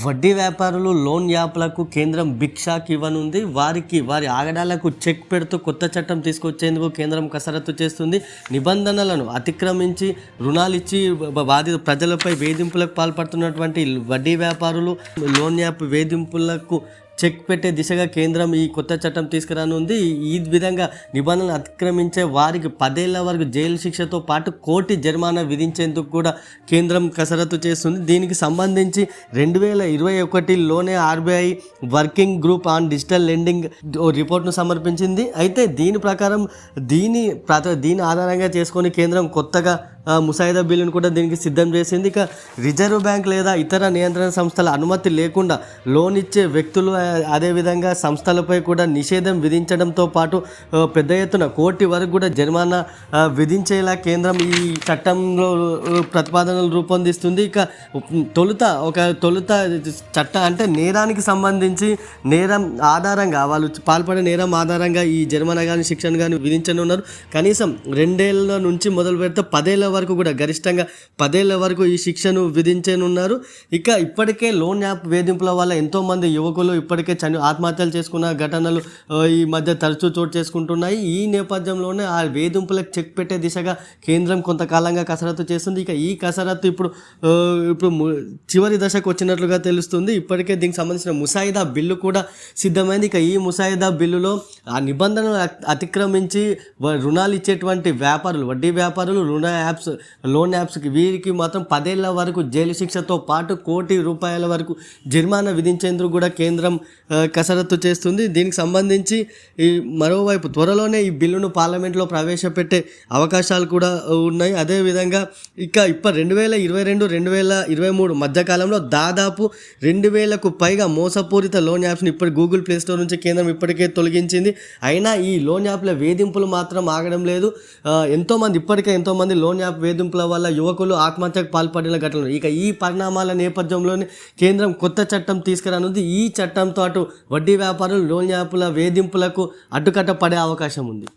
వడ్డీ వ్యాపారులు లోన్ యాప్లకు కేంద్రం బిగ్ షాక్ ఇవ్వనుంది. వారి ఆగడాలకు చెక్ పెడుతూ కొత్త చట్టం తీసుకొచ్చేందుకు కేంద్రం కసరత్తు చేస్తుంది. నిబంధనలను అతిక్రమించి రుణాలిచ్చి బాధిత ప్రజలపై వేధింపులకు పాల్పడుతున్నటువంటి వడ్డీ వ్యాపారులు లోన్ యాప్ వేధింపులకు చెక్ పెట్టే దిశగా కేంద్రం ఈ కొత్త చట్టం తీసుకురానుంది. ఈ విధంగా నిబంధనలు అతిక్రమించే వారికి 10 ఏళ్ల వరకు జైలు శిక్షతో పాటు కోటి జరిమానా విధించేందుకు కూడా కేంద్రం కసరత్తు చేస్తుంది. దీనికి సంబంధించి 2021లోనే RBI working group on digital lending రిపోర్ట్ను సమర్పించింది. అయితే దీని ప్రకారం దీని ఆధారంగా చేసుకొని కేంద్రం కొత్తగా ముసాయిదా బిల్లును కూడా దీనికి సిద్ధం చేసింది. ఇక రిజర్వ్ బ్యాంక్ లేదా ఇతర నియంత్రణ సంస్థల అనుమతి లేకుండా లోన్ ఇచ్చే వ్యక్తులు అదేవిధంగా సంస్థలపై కూడా నిషేధం విధించడంతో పాటు పెద్ద ఎత్తున కోటి వరకు కూడా జరిమానా విధించేలా కేంద్రం ఈ చట్టంలో ప్రతిపాదనలు రూపొందిస్తుంది. ఇక తొలుత చట్ట అంటే నేరానికి సంబంధించి నేరం ఆధారంగా వాళ్ళు పాల్పడే నేరం ఆధారంగా ఈ జరిమానా కానీ శిక్షను కానీ విధించనున్నారు. కనీసం 2 ఏళ్ల నుంచి మొదలు పెడితే 10 ఏళ్ల వరకు కూడా గరిష్టంగా 10 ఏళ్ల వరకు ఈ శిక్షను విధించనున్నారు. ఇక ఇప్పటికే లోన్ యాప్ వేధింపుల వల్ల ఎంతోమంది యువకులు ఇప్పటికే ఆత్మహత్యలు చేసుకున్న ఘటనలు ఈ మధ్య తరచూ చోటు చేసుకుంటున్నాయి. ఈ నేపథ్యంలోనే ఆ వేధింపులకు చెక్ పెట్టే దిశగా కేంద్రం కొంతకాలంగా కసరత్తు చేస్తుంది. ఇక ఈ కసరత్తు ఇప్పుడు చివరి దశకు వచ్చినట్లుగా తెలుస్తుంది. ఇప్పటికే దీనికి సంబంధించిన ముసాయిదా బిల్లు కూడా సిద్ధమైంది. ఇక ఈ ముసాయిదా బిల్లులో ఆ నిబంధనలు అతిక్రమించి రుణాలు ఇచ్చేటువంటి వ్యాపారులు వడ్డీ వ్యాపారులు లోన్ యాప్స్కి వీరికి మాత్రం 10 ఏళ్ల వరకు జైలు శిక్షతో పాటు కోటి రూపాయల వరకు జరిమానా విధించేందుకు కూడా కేంద్రం కసరత్తు చేస్తుంది. దీనికి సంబంధించి మరోవైపు త్వరలోనే ఈ బిల్లును పార్లమెంట్లో ప్రవేశపెట్టే అవకాశాలు కూడా ఉన్నాయి. అదేవిధంగా ఇక 2022-2023 మధ్యకాలంలో దాదాపు 2000కు పైగా మోసపూరిత లోన్ యాప్స్ని ఇప్పుడు గూగుల్ ప్లే స్టోర్ నుంచి కేంద్రం ఇప్పటికే తొలగించింది. అయినా ఈ లోన్ యాప్ల వేధింపులు మాత్రం ఆగడం లేదు. ఇప్పటికే ఎంతోమంది లోన్ యాప్ వేధింపుల వల్ల యువకులు ఆత్మహత్యకు పాల్పడిన ఘటనలు. ఇక ఈ పరిణామాల నేపథ్యంలోనే కేంద్రం కొత్త చట్టం తీసుకురానుంది. ఈ చట్టంతో అటు వడ్డీ వ్యాపారులు లోన్ యాప్ల వేధింపులకు అడ్డుకట్ట పడే అవకాశం ఉంది.